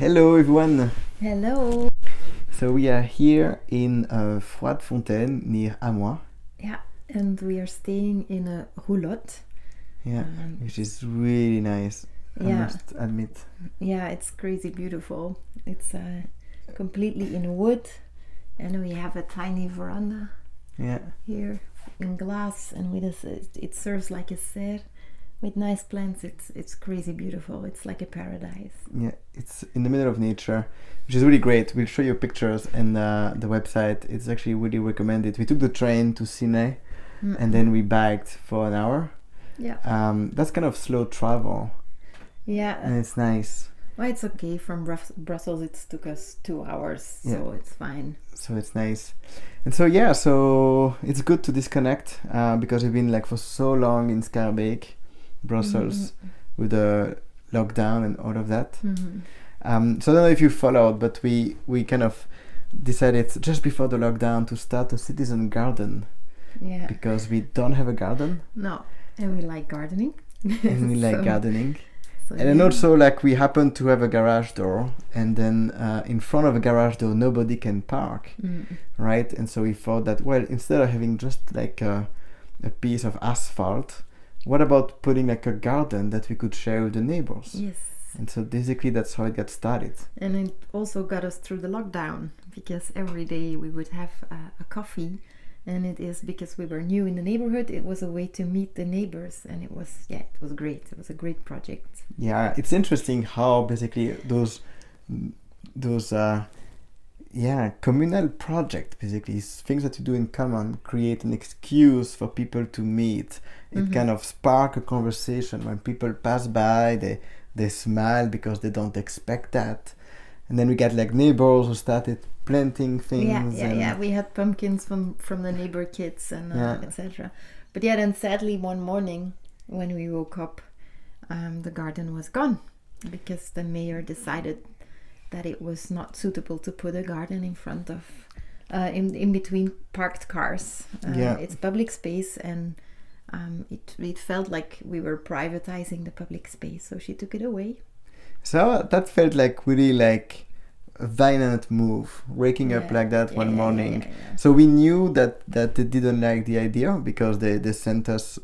Hello everyone. Hello. So we are here in Froide Fontaine near Amois. Yeah, and we are staying in a roulotte. Yeah, which is really nice. I Yeah, must admit. yeah, it's crazy beautiful. It's completely in wood, and we have a tiny veranda Yeah. here in glass, and with us, it serves like a serre with nice plants. It's crazy beautiful. It's like a paradise. Yeah, it's in the middle of nature, which is really great. We'll show you pictures and the website. It's actually really recommended. We took the train to Sydney, and then we biked for an hour. Yeah. That's kind of slow travel. Yeah. And it's nice. Well, it's okay. From Brussels, it took us 2 hours, so it's fine. So it's nice. And so so it's good to disconnect because we've been like for so long in Schaerbeek, Brussels, with the lockdown and all of that. So I don't know if you followed, but we kind of decided just before the lockdown to start a citizen garden. Yeah. Because we don't have a garden. No, and we like gardening. And we like gardening. So, and then also like we happen to have a garage door, and then in front of a garage door nobody can park, right? And so we thought that, well, instead of having just like a piece of asphalt, what about putting like a garden that we could share with the neighbors? Yes. And so basically that's how it got started. And it also got us through the lockdown, because every day we would have a coffee, and it is because we were new in the neighborhood. It was a way to meet the neighbors, and it was great. It was a great project. Yeah, it's interesting how basically those communal project, basically things that you do in common, create an excuse for people to meet. It kind of spark a conversation. When people pass by, they smile because they don't expect that. And then we got like neighbors who started planting things. Yeah. We had pumpkins from the neighbor kids and etc. But then sadly one morning when we woke up, the garden was gone, because the mayor decided that it was not suitable to put a garden in front of in between parked cars. It's public space, and it felt like we were privatizing the public space, so she took it away. So that felt like really like a violent move, waking up like that one morning. Yeah. So we knew that they didn't like the idea, because they sent us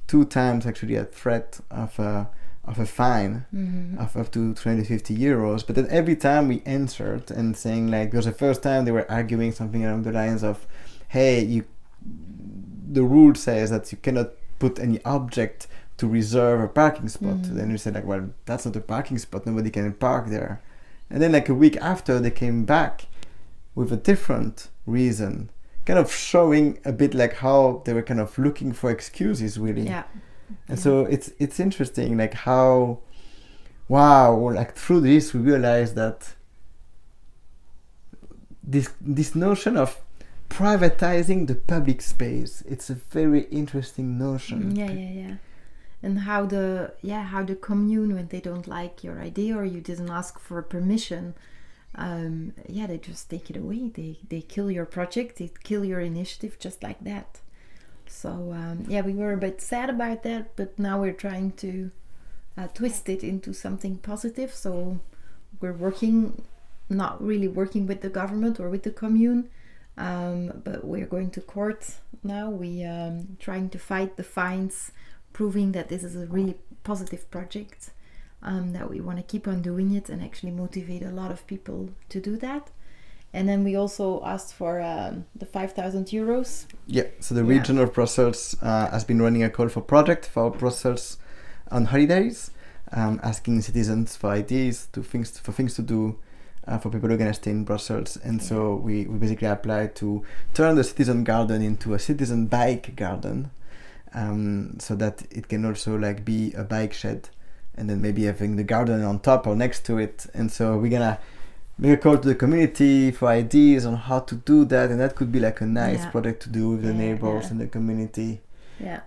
2 times actually a threat of a fine of up to 250 euros. But then every time we answered and saying like, because the first time they were arguing something along the lines of, hey, the rule says that you cannot put any object to reserve a parking spot. Then we said like, well, that's not a parking spot, nobody can park there. And then like a week after they came back with a different reason, kind of showing a bit like how they were kind of looking for excuses really. And so it's interesting like how, wow, like through this we realized that this notion of privatizing the public space, it's a very interesting notion. Yeah. And how the commune, when they don't like your idea or you didn't ask for permission, they just take it away. They kill your project, they kill your initiative just like that. So we were a bit sad about that, but now we're trying to twist it into something positive. So we're not really working with the government or with the commune, but we're going to court now. We trying to fight the fines, proving that this is a really positive project, that we want to keep on doing it and actually motivate a lot of people to do that. And then we also asked for the 5,000 euros. Yeah, so the region of Brussels has been running a call for project for Brussels on holidays, asking citizens for ideas, for things to do for people who are going to stay in Brussels. And so we basically applied to turn the citizen garden into a citizen bike garden, so that it can also like be a bike shed, and then maybe having the garden on top or next to it. And so we're gonna make a call to the community for ideas on how to do that, and that could be like a nice project to do with the neighbors and the community.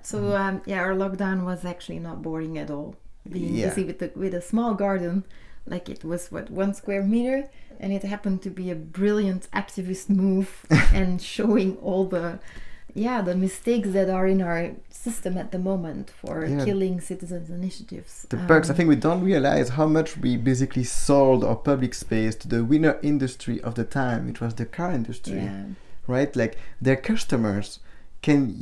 So our lockdown was actually not boring at all. Being busy with a small garden, like it was 1 square meter, and it happened to be a brilliant activist move and showing all the the mistakes that are in our system at the moment for killing citizens' initiatives. The perks. I think we don't realize how much we basically sold our public space to the winner industry of the time, which was the car industry, right? Like their customers can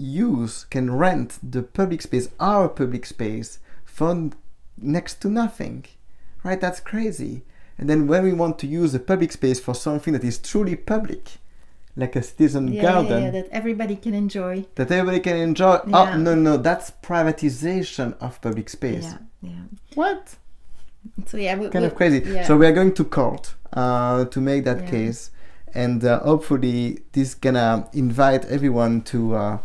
rent the public space, our public space, for next to nothing, right? That's crazy. And then when we want to use the public space for something that is truly public, like a citizen garden, that everybody can enjoy. Oh no, that's privatization of public space. What? So kind of crazy. So we are going to court to make that case, and hopefully this gonna invite everyone to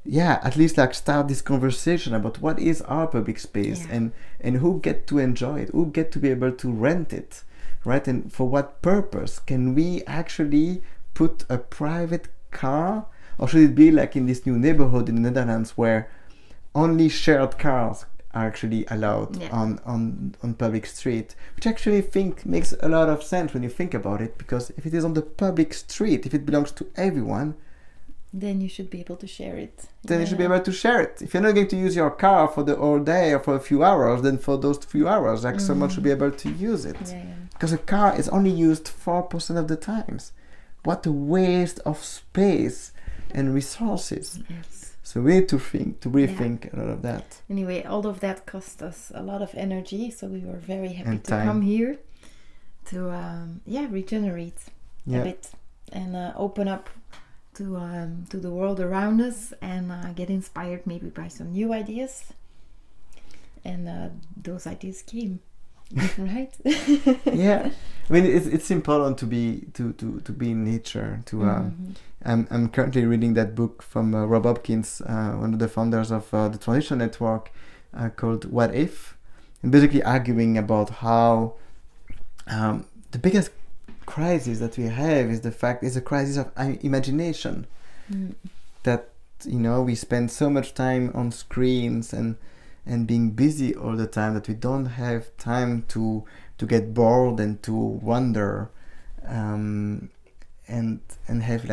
at least like start this conversation about what is our public space and who get to enjoy it, who get to be able to rent it, right? And for what purpose can we actually put a private car, or should it be like in this new neighborhood in the Netherlands where only shared cars are actually allowed on public street, which I actually think makes a lot of sense when you think about it, because if it is on the public street, if it belongs to everyone, then you should be able to share it. Then you should be able to share it. If you're not going to use your car for the whole day or for a few hours, then for those few hours, like someone should be able to use it. Because a car is only used 4% of the times. What a waste of space and resources. Yes. So we need to rethink a lot of that. Anyway, all of that cost us a lot of energy, so we were very happy to come here to regenerate a bit and open up to the world around us and get inspired maybe by some new ideas. And those ideas came, right? I mean, it's important to be in nature. I'm currently reading that book from Rob Hopkins, one of the founders of the Transition Network, called What If, and basically arguing about how the biggest crisis that we have is a crisis of imagination. That we spend so much time on screens and being busy all the time that we don't have time to get bored and to wonder and have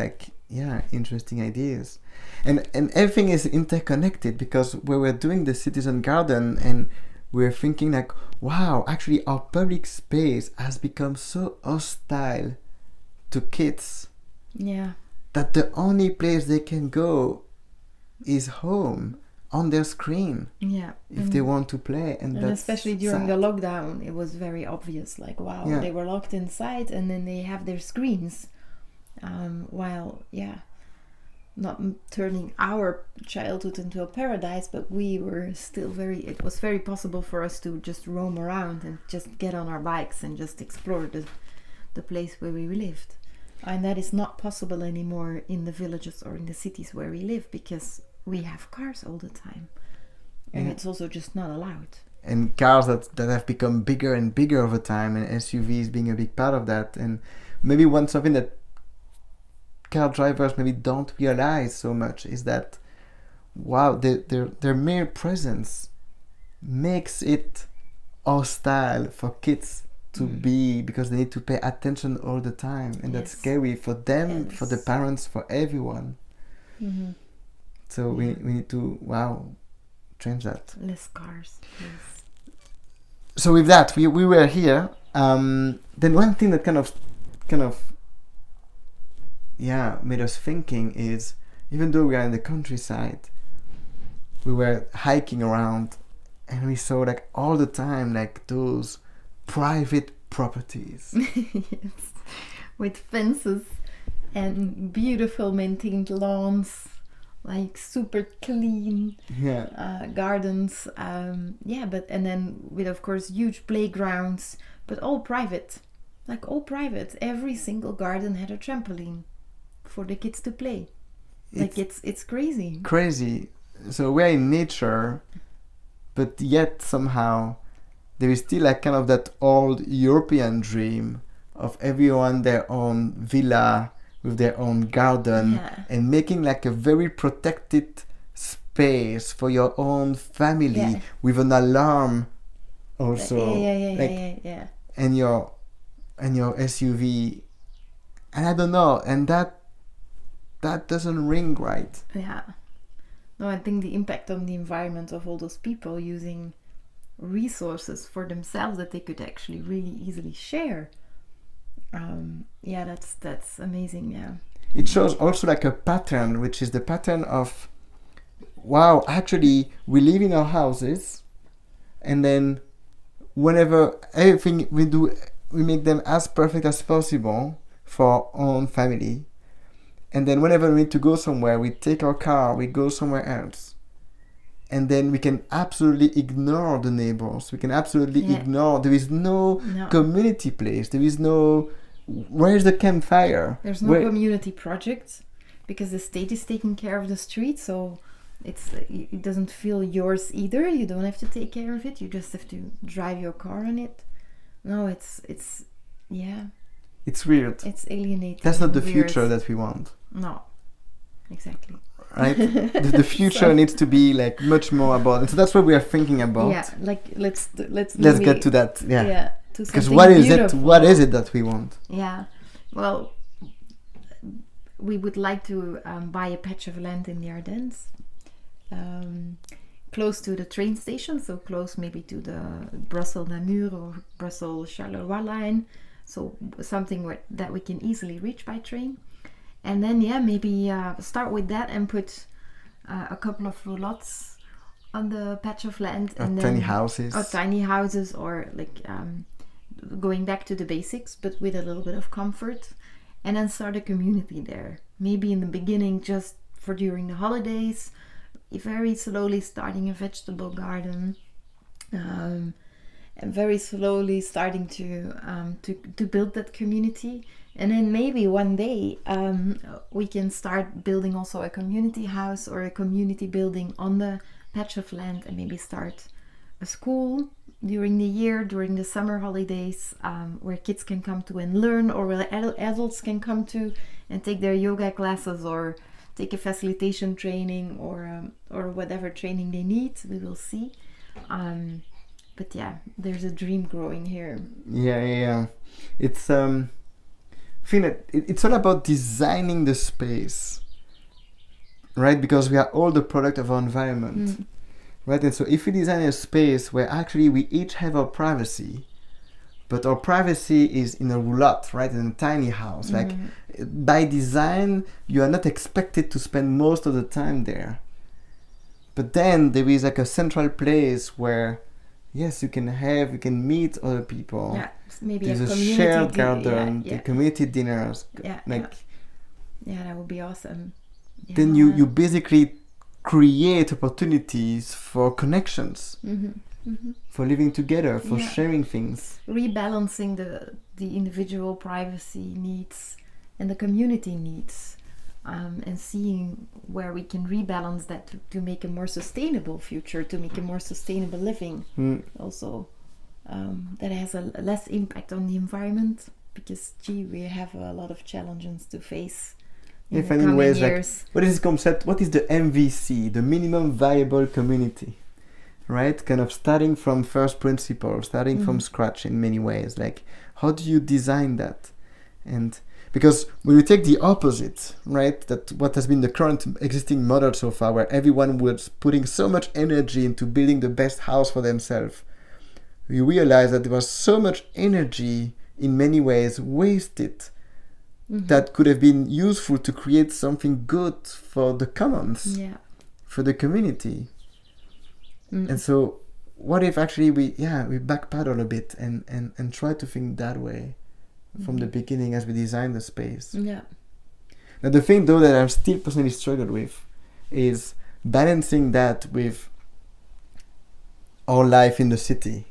interesting ideas, and everything is interconnected, because we were doing the citizen garden and we're thinking like, wow, actually our public space has become so hostile to kids that the only place they can go is home on their screen if they want to play. And that's especially during the lockdown, it was very obvious, like, wow, they were locked inside and then they have their screens while not turning our childhood into a paradise, but we were still it was very possible for us to just roam around and just get on our bikes and just explore the place where we lived. And that is not possible anymore in the villages or in the cities where we live, because we have cars all the time, and it's also just not allowed. And cars that have become bigger and bigger over time, and SUVs being a big part of that. And maybe something that car drivers maybe don't realize so much is that, wow, their mere presence makes it hostile for kids to be, because they need to pay attention all the time, and that's scary for them, for the parents, for everyone. So we need to change that. Less cars. Yes. So with that, we were here. Then one thing that kind of made us thinking is, even though we are in the countryside, we were hiking around and we saw like all the time like those private properties. Yes, with fences and beautiful maintained lawns, like super clean gardens, and then with of course huge playgrounds, but all private. Every single garden had a trampoline for the kids to play. It's crazy. So we're in nature, but yet somehow there is still like kind of that old European dream of everyone their own villa with their own garden, and making like a very protected space for your own family with an alarm also. And your SUV, and I don't know, and that that doesn't ring right. Yeah. No, I think the impact on the environment of all those people using resources for themselves that they could actually really easily share. That's amazing. Yeah. It shows also like a pattern, which is the pattern of, wow, actually we live in our houses, and then whenever everything we do, we make them as perfect as possible for our own family. And then whenever we need to go somewhere, we take our car, we go somewhere else. And then we can absolutely ignore the neighbors. We can absolutely ignore. There is no community place. There is no... Where's the campfire? There's no community project because the state is taking care of the street, so it doesn't feel yours either. You don't have to take care of it. You just have to drive your car on it. No, it's weird. It's alienating. That's not the future that we want. No, exactly. Right? The future needs to be like much more about, and so that's what we are thinking about. Yeah, like let's get to that. Yeah. Because what is it? What is it that we want? Yeah, well, we would like to buy a patch of land in the Ardennes, close to the train station, so close maybe to the Brussels-Namur or Brussels-Charleroi line, so something that we can easily reach by train. And then maybe start with that and put a couple of roulottes on the patch of land, and then tiny houses, or like going back to the basics, but with a little bit of comfort, and then start a community there. Maybe in the beginning, just for during the holidays, very slowly starting a vegetable garden, and very slowly starting to build that community. And then maybe one day we can start building also a community house or a community building on the patch of land, and maybe start a school during the year, during the summer holidays, where kids can come to and learn, or where adults can come to and take their yoga classes, or take a facilitation training, or whatever training they need. We will see. But yeah, there's a dream growing here. Yeah. It's I feel that it's all about designing the space, right? Because we are all the product of our environment, right? And so if we design a space where actually we each have our privacy, but our privacy is in a roulotte, right? In a tiny house. Like by design, you are not expected to spend most of the time there. But then there is like a central place where, yes, you can meet other people. Yeah, maybe there's a community shared garden, the community dinners. Yeah, that would be awesome. Yeah. Then you basically create opportunities for connections, for living together, for sharing things. Rebalancing the individual privacy needs and the community needs. And seeing where we can rebalance that to make a more sustainable future, to make a more sustainable living. Also, that has a less impact on the environment, because we have a lot of challenges to face in the coming years. Like, what is this concept? What is the MVC, the minimum viable community? Right? Kind of starting from first principle, starting from scratch in many ways. Like, how do you design that? And because when you take the opposite, right, that what has been the current existing model so far, where everyone was putting so much energy into building the best house for themselves, you realize that there was so much energy in many ways wasted that could have been useful to create something good for the commons, for the community. And so what if actually we backpedal a bit and try to think that way from the beginning as we design the space. Yeah. Now the thing though that I'm still personally struggled with is balancing that with our life in the city.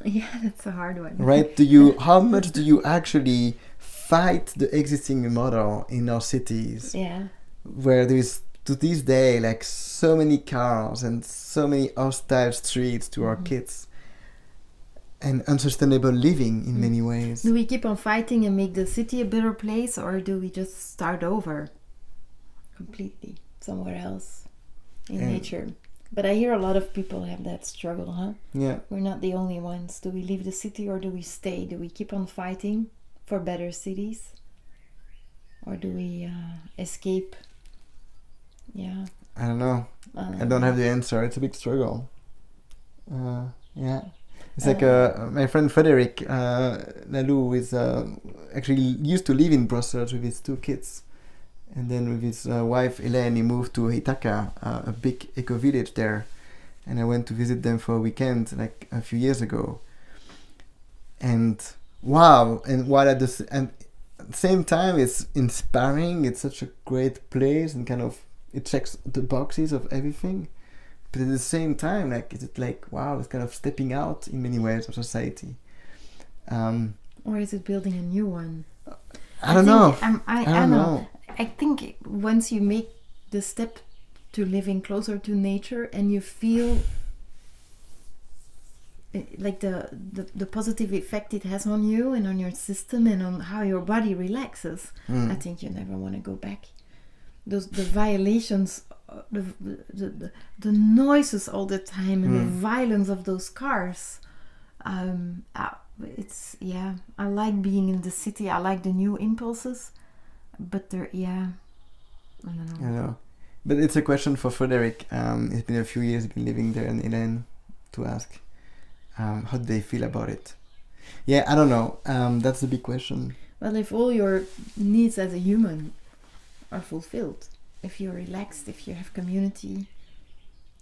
Yeah, that's a hard one. Right? How much do you actually fight the existing model in our cities? Yeah. Where there is to this day like so many cars and so many hostile streets to our kids. And unsustainable living in many ways. Do we keep on fighting and make the city a better place, or do we just start over completely somewhere else in nature? But I hear a lot of people have that struggle, huh? Yeah. We're not the only ones. Do we leave the city or do we stay? Do we keep on fighting for better cities? Or do we escape Yeah. I don't know. I don't have the answer. It's a big struggle. Yeah. It's like my friend Frederick Lalou is actually used to live in Brussels with his 2 kids. And then with his wife Hélène, he moved to Ithaca, a big eco-village there. And I went to visit them for a weekend like a few years ago. And wow! And while at the same time, it's inspiring. It's such a great place, and kind of it checks the boxes of everything. But at the same time, like is it like wow? It's kind of stepping out in many ways of society. Or is it building a new one? I don't know. I don't know. I think once you make the step to living closer to nature and you feel like the positive effect it has on you and on your system and on how your body relaxes, I think you never want to go back. The violations, the noises all the time and the violence of those cars. It's I like being in the city. I like the new impulses, but I don't know. I know. But it's a question for Frederick. It's been a few years been living there, and Hélène to ask how do they feel about it. Yeah, I don't know. That's a big question. Well, if all your needs as a human are fulfilled, if you're relaxed, if you have community,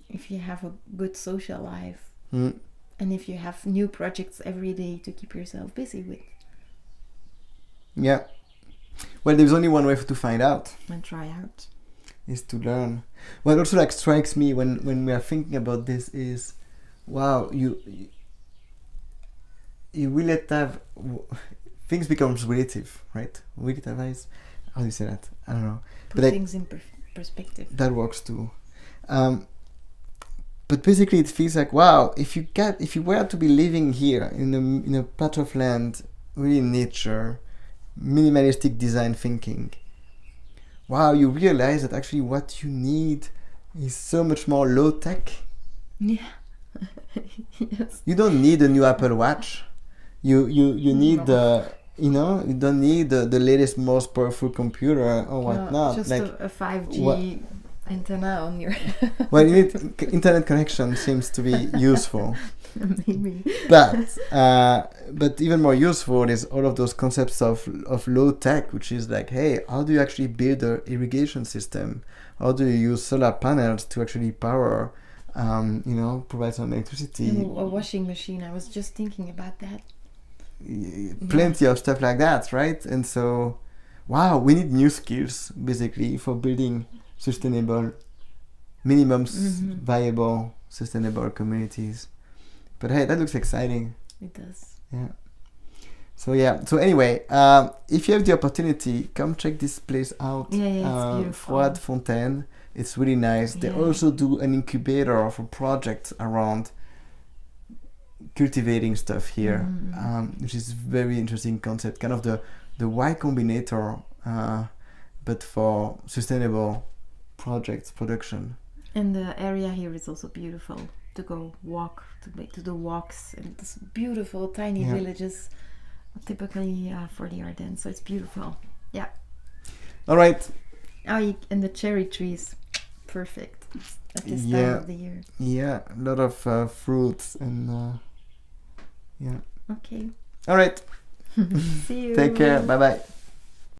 if you have a good social life, and if you have new projects every day to keep yourself busy with. Yeah. Well, there's only one way to find out. And try out. Is to learn. What also like strikes me when we are thinking about this is, wow, you will have things becomes relative, right? Relativize. How do you say that? I don't know. Put things in perspective. That works too. But basically, it feels like wow. If you were to be living here in a patch of land, really in nature, minimalistic design thinking. Wow, you realize that actually what you need is so much more low tech. Yeah. Yes. You don't need a new Apple Watch. You need you don't need the latest, most powerful computer or whatnot. Just like a 5G antenna on your. Well, you need internet connection seems to be useful. Maybe. But even more useful is all of those concepts of low tech, which is like, hey, how do you actually build an irrigation system? How do you use solar panels to actually power, provide some electricity? And a washing machine. I was just thinking about that. Plenty of stuff like that, right? And so, wow, we need new skills basically for building sustainable, viable, sustainable communities. But hey, that looks exciting. It does. Yeah. So anyway, if you have the opportunity, come check this place out. Yeah, it's beautiful. Froide Fontaine. It's really nice. They also do an incubator for projects around cultivating stuff here, which is very interesting concept. Kind of the Y Combinator, but for sustainable projects production. And the area here is also beautiful. To go walk, to the walks, and this beautiful tiny villages, typically for the Ardennes. So it's beautiful. Yeah. All right. And the cherry trees, perfect at this time of the year. Yeah, a lot of fruits and Okay. All right. See you. Take care. Bye bye.